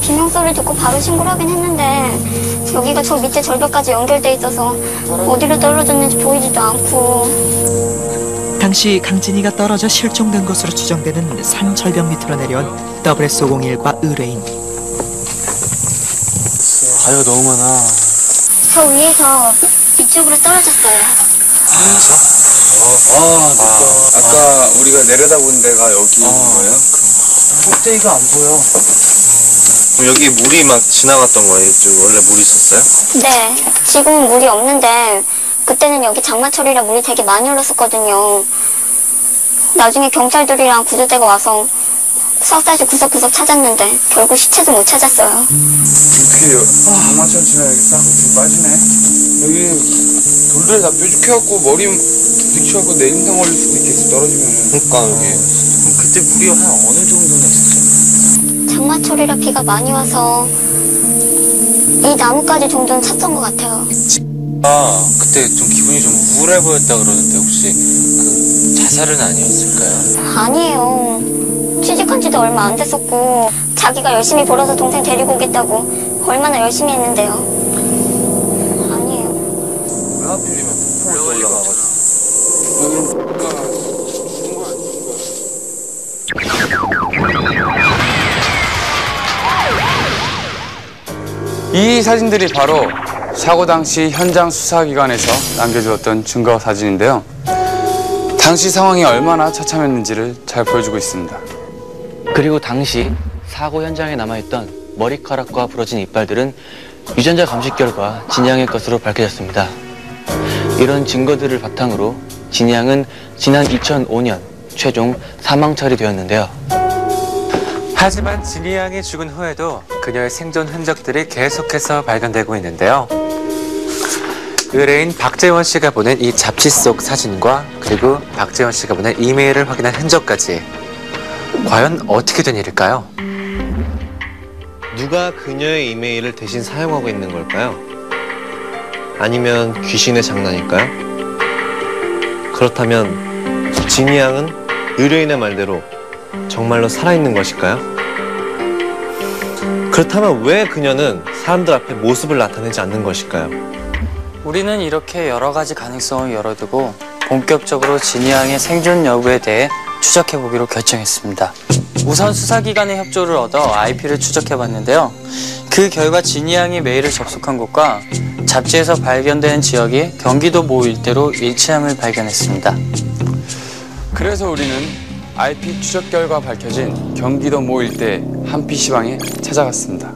비명 소리 듣고 바로 신고를 하긴 했는데 여기가 저 밑에 절벽까지 연결돼 있어서 어디로 떨어졌는지 보이지도 않고. 당시 강진이가 떨어져 실종된 것으로 추정되는 산 절벽 밑으로 내려온 WS501과 의뢰인. 가위가 너무 많아. 저 위에서 뒤쪽으로 떨어졌어요. 아까 우리가 내려다본 데가 여기인 거예요? 꼭대기가 안 보여. 그럼 여기 물이 막 지나갔던 거예요? 이쪽 원래 물이 있었어요? 네, 지금은 물이 없는데 그때는 여기 장마철이라 물이 되게 많이 흘렀었거든요. 나중에 경찰들이랑 구조대가 와서 샅샅이 구석구석 찾았는데 결국 시체도 못 찾았어요. 어떻게 장마철 지나야겠다. 여기 빠지네. 여기 돌들이 다 뾰족해갖고 머리 부딪혀갖고 내림상 걸릴 수도 있겠어, 떨어지면은. 그러니까 여기. 그럼 그때 물이 한 어느 정도 났었죠? 장마철이라 비가 많이 와서 이 나무까지 정도는 찼던 것 같아요. 그때 좀 기분이 좀 우울해 보였다 그러는데 혹시 그 자살은 아니었을까요? 아니에요. 취직한 지도 얼마 안 됐었고 자기가 열심히 벌어서 동생 데리고 오겠다고 얼마나 열심히 했는데요. 아니에요. 왜 하필이면 폭포로 올라가가지고. 이 사진들이 바로 사고 당시 현장 수사기관에서 남겨주었던 증거 사진인데요. 당시 상황이 얼마나 처참했는지를 잘 보여주고 있습니다. 그리고 당시 사고 현장에 남아있던 머리카락과 부러진 이빨들은 유전자 감식 결과 진이 양의 것으로 밝혀졌습니다. 이런 증거들을 바탕으로 진이 양은 지난 2005년 최종 사망 처리되었는데요. 하지만 진이 양이 죽은 후에도 그녀의 생존 흔적들이 계속해서 발견되고 있는데요. 의뢰인 박재원 씨가 보낸 이 잡지 속 사진과 그리고 박재원 씨가 보낸 이메일을 확인한 흔적까지 과연 어떻게 된 일일까요? 누가 그녀의 이메일을 대신 사용하고 있는 걸까요? 아니면 귀신의 장난일까요? 그렇다면 진이 양은 의뢰인의 말대로 정말로 살아있는 것일까요? 그렇다면 왜 그녀는 사람들 앞에 모습을 나타내지 않는 것일까요? 우리는 이렇게 여러 가지 가능성을 열어두고 본격적으로 진이 양의 생존 여부에 대해 추적해보기로 결정했습니다. 우선 수사기관의 협조를 얻어 IP를 추적해봤는데요. 그 결과 진이 양이 메일을 접속한 곳과 잡지에서 발견된 지역이 경기도 모 일대로 일치함을 발견했습니다. 그래서 우리는 IP 추적 결과 밝혀진 경기도 모 일대 한 PC방에 찾아갔습니다.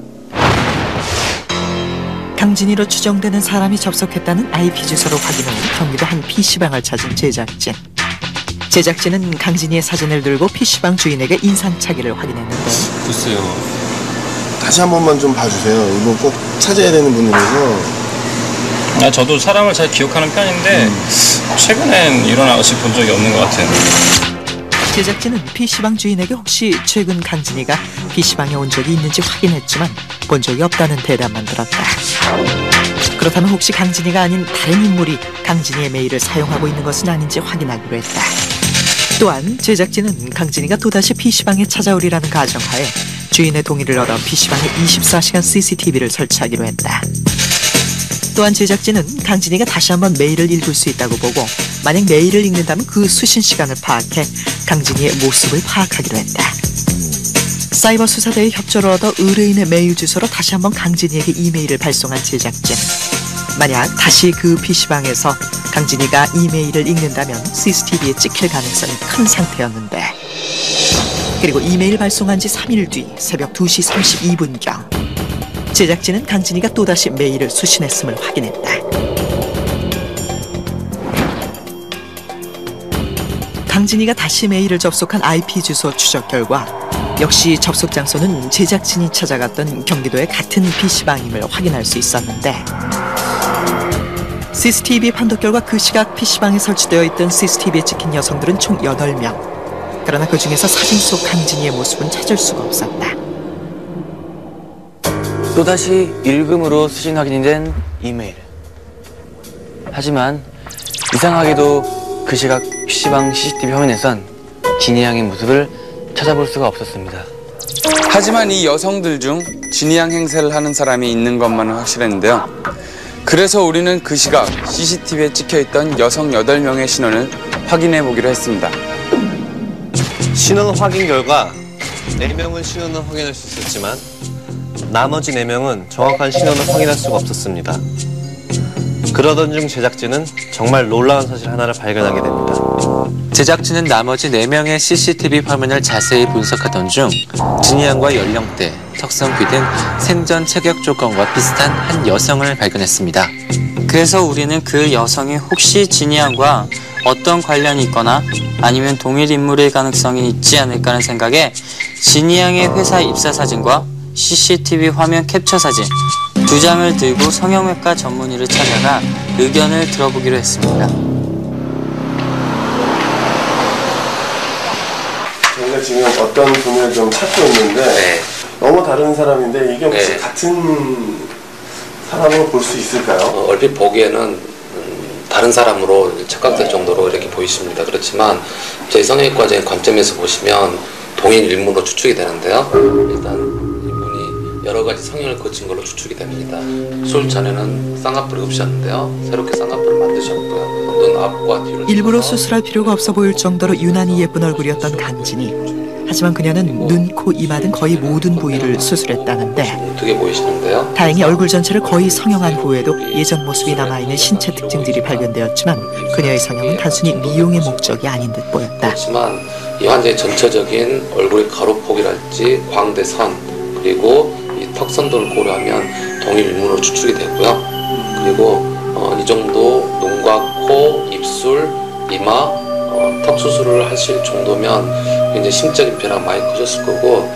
강진이로 추정되는 사람이 접속했다는 IP 주소로 확인한 경기도 한 PC방을 찾은 제작진. 제작진은 강진이의 사진을 들고 PC방 주인에게 인상착의를 확인했는데 글쎄요. 다시 한 번만 좀 봐주세요. 이거 꼭 찾아야 되는 분이라서. 저도 사람을 잘 기억하는 편인데 최근엔 이런 아저씨 본 적이 없는 것 같아요. 제작진은 PC방 주인에게 혹시 최근 강진이가 PC방에 온 적이 있는지 확인했지만 본 적이 없다는 대답만 들었다. 그렇다면 혹시 강진이가 아닌 다른 인물이 강진이의 메일을 사용하고 있는 것은 아닌지 확인하기로 했다. 또한 제작진은 강진이가 또다시 PC방에 찾아오리라는 가정하에 주인의 동의를 얻어 PC방에 24시간 CCTV를 설치하기로 했다. 또한 제작진은 강진이가 다시 한번 메일을 읽을 수 있다고 보고 만약 메일을 읽는다면 그 수신 시간을 파악해 강진이의 모습을 파악하기로 했다. 사이버 수사대의 협조를 얻어 의뢰인의 메일 주소로 다시 한번 강진이에게 이메일을 발송한 제작진. 만약 다시 그 PC방에서 강진이가 이메일을 읽는다면 CCTV에 찍힐 가능성이 큰 상태였는데 그리고 이메일 발송한 지 3일 뒤 새벽 2시 32분경 제작진은 강진이가 또다시 메일을 수신했음을 확인했다. 강진이가 다시 메일을 접속한 IP 주소 추적 결과 역시 접속 장소는 제작진이 찾아갔던 경기도의 같은 PC방임을 확인할 수 있었는데 CCTV 판독 결과 그 시각 PC방에 설치되어 있던 CCTV에 찍힌 여성들은 총 8명. 그러나 그 중에서 사진 속 강진이의 모습은 찾을 수가 없었다. 또다시 읽음으로 수신 확인이 된 이메일. 하지만 이상하게도 그 시각 PC방 CCTV 화면에선 진이 양의 모습을 찾아볼 수가 없었습니다. 하지만 이 여성들 중 진이 양 행세를 하는 사람이 있는 것만은 확실했는데요. 그래서 우리는 그 시각 CCTV에 찍혀있던 여성 8명의 신원을 확인해 보기로 했습니다. 신원 확인 결과 4명은 신원을 확인할 수 있었지만 나머지 4명은 정확한 신원을 확인할 수가 없었습니다. 그러던 중 제작진은 정말 놀라운 사실 하나를 발견하게 됩니다. 제작진은 나머지 4명의 CCTV 화면을 자세히 분석하던 중 진이 양과 연령대, 턱선귀 등 생전 체격 조건과 비슷한 한 여성을 발견했습니다. 그래서 우리는 그 여성이 혹시 진이 양과 어떤 관련이 있거나 아니면 동일 인물일 가능성이 있지 않을까 하는 생각에 진이 양의 회사 입사 사진과 CCTV 화면 캡처 사진 2장을 들고 성형외과 전문의를 찾아가 의견을 들어보기로 했습니다. 저희가 지금 어떤 분을 좀 찾고 있는데 너무 다른 사람인데 이게 혹시 같은 사람으로 볼 수 있을까요? 얼핏 보기에는 다른 사람으로 착각될 정도로 이렇게 보이십니다. 그렇지만 저희 성형외과적인 관점에서 보시면 동일 인물로 추측이 되는데요. 일단 이분이 여러 가지 성형을 거친 걸로 추측이 됩니다. 수술 전에는 쌍꺼풀이 없으셨는데요. 새롭게 쌍꺼풀을 만드셨고요. 눈 앞과 뒤를 일부러 수술할 필요가 없어 보일 정도로 유난히 예쁜 얼굴이었던 강진이. 하지만 그녀는 눈, 코, 이마 등 거의 모든 부위를 수술했다는데 두 개 보이시는데요. 다행히 얼굴 전체를 거의 성형한 후에도 예전 모습이 남아있는 신체 특징들이 발견되었지만 그녀의 성형은 단순히 미용의 목적이 아닌 듯 보였다. 그렇지만 이 환자의 전체적인 얼굴의 가로폭이랄지 광대선 그리고 이 턱선 등을 고려하면 동일 인물로 추측이 되고요. 그리고 이 정도 눈과 코, 입술, 이마, 턱 수술을 하실 정도면 굉장히 심적인 변화가 많이 커졌을 거고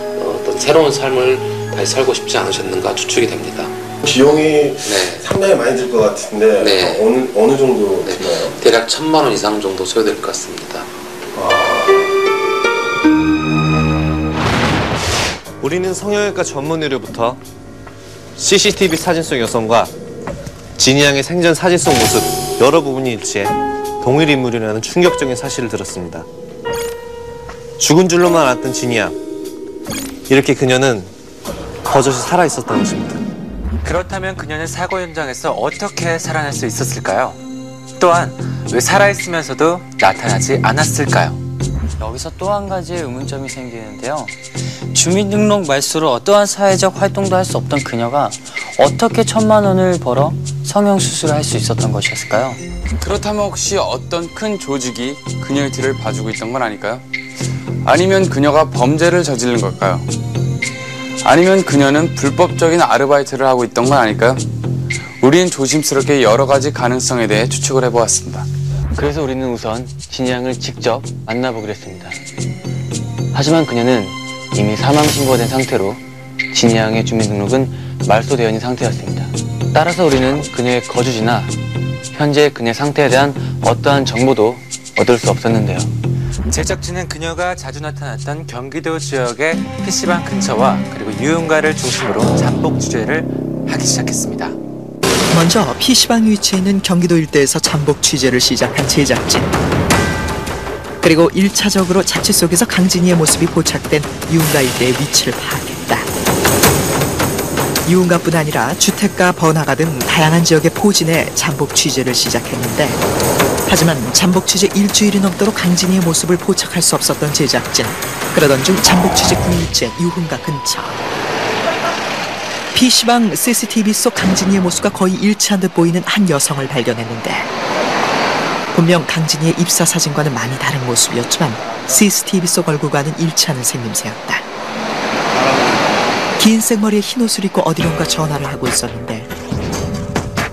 어떤 새로운 삶을 다시 살고 싶지 않으셨는가 추측이 됩니다. 비용이 상당히 많이 들 것 같은데 어느 정도 드나요? 대략 1,000만 원 이상 정도 소요될 것 같습니다. 우리는 성형외과 전문 의료부터 CCTV 사진 속 여성과 진이 양의 생전 사진 속 모습 여러 부분이 일치해 동일 인물이라는 충격적인 사실을 들었습니다. 죽은 줄로만 알았던 진이 양. 이렇게 그녀는 버젓이 살아있었던 것입니다. 그렇다면 그녀는 사고 현장에서 어떻게 살아날 수 있었을까요? 또한 왜 살아있으면서도 나타나지 않았을까요? 여기서 또 한 가지의 의문점이 생기는데요. 주민등록 말소로 어떠한 사회적 활동도 할 수 없던 그녀가 어떻게 1,000만 원을 벌어 성형수술을 할 수 있었던 것이었을까요? 그렇다면 혹시 어떤 큰 조직이 그녀의 뒤를 봐주고 있던 건 아닐까요? 아니면 그녀가 범죄를 저지른 걸까요? 아니면 그녀는 불법적인 아르바이트를 하고 있던 건 아닐까요? 우리는 조심스럽게 여러 가지 가능성에 대해 추측을 해보았습니다. 그래서 우리는 우선 진이 양을 직접 만나보기로 했습니다. 하지만 그녀는 이미 사망 신고가 된 상태로 진이 양의 주민등록은 말소되어 있는 상태였습니다. 따라서 우리는 그녀의 거주지나 현재 그녀의 상태에 대한 어떠한 정보도 얻을 수 없었는데요. 제작진은 그녀가 자주 나타났던 경기도 지역의 PC방 근처와 그리고 유흥가를 중심으로 잠복 취재를 하기 시작했습니다. 먼저 PC방 위치해 있는 경기도 일대에서 잠복 취재를 시작한 제작진. 그리고 1차적으로 잡지 속에서 강진이의 모습이 포착된 유흥가 일대의 위치를 파악했다. 유흥가뿐 아니라 주택가, 번화가 등 다양한 지역의 포진에 잠복 취재를 시작했는데 하지만 잠복 취재 일주일이 넘도록 강진이의 모습을 포착할 수 없었던 제작진. 그러던 중 잠복 취재 9일째 유흥가 근처. PC방 CCTV 속 강진이의 모습과 거의 일치한 듯 보이는 한 여성을 발견했는데 분명 강진이의 입사 사진과는 많이 다른 모습이었지만 CCTV 속 얼굴과는 일치하는 생김새였다. 긴 생머리에 흰 옷을 입고 어디론가 전화를 하고 있었는데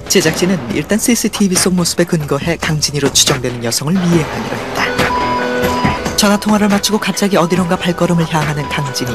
제작진은 일단 CCTV 속 모습에 근거해 강진이로 추정되는 여성을 미행하기로 했다. 전화통화를 마치고 갑자기 어디론가 발걸음을 향하는 강진이.